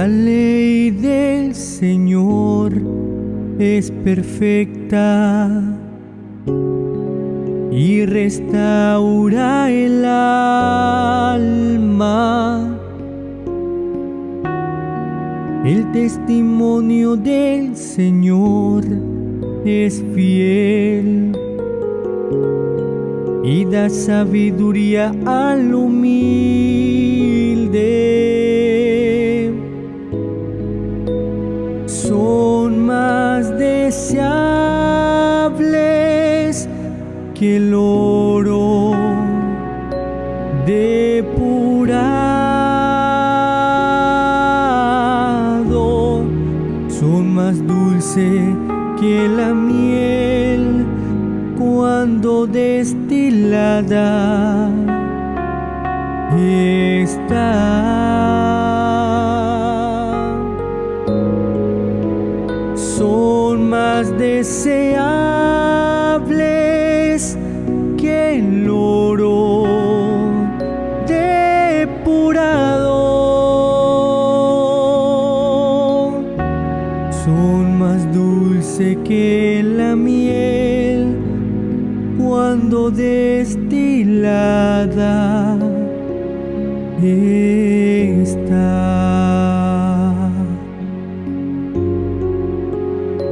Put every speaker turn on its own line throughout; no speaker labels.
La ley del Señor es perfecta y restaura el alma. El testimonio del Señor es fiel y da sabiduría al humilde. Son más deseables que el oro depurado, son más dulces que la miel cuando destilada está. Son más deseables que el oro depurado, son más dulces que la miel cuando destilada está.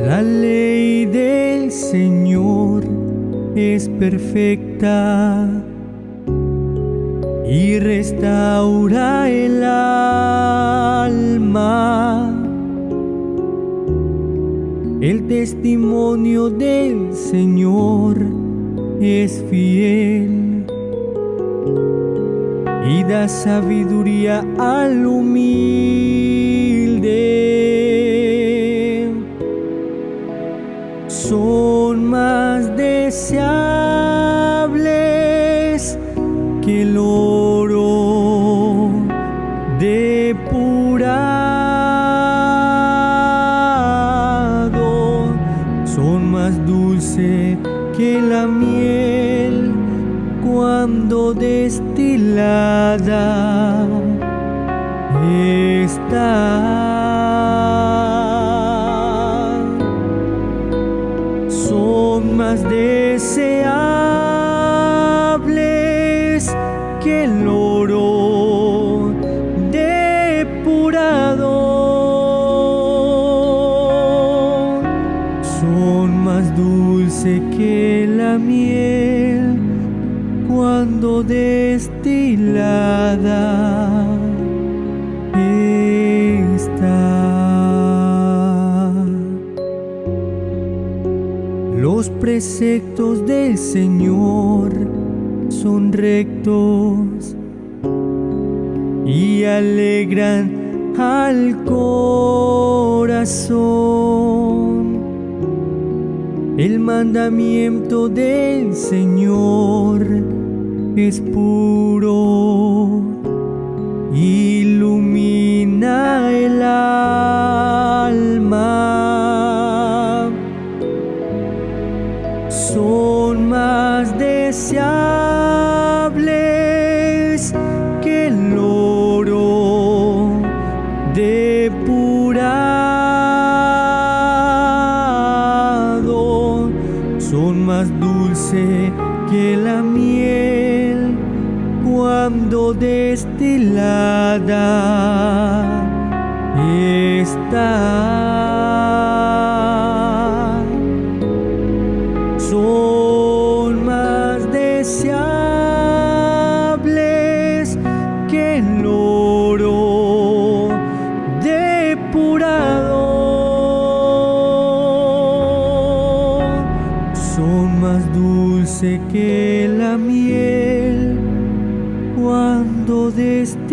La ley del Señor es perfecta y restaura el alma. El testimonio del Señor es fiel y da sabiduría al humilde. Son más deseables que el oro depurado, son más dulces que la miel cuando destilada está. Son más deseables que el oro depurado, son más dulces que la miel cuando destilada está. Los preceptos del Señor son rectos y alegran al corazón. El mandamiento del Señor es puro, ilumina el alma. Son más deseables que el oro depurado, son más dulces que la miel cuando destilada está. Son más deseables que el oro depurado, son más dulces que la miel cuando destilada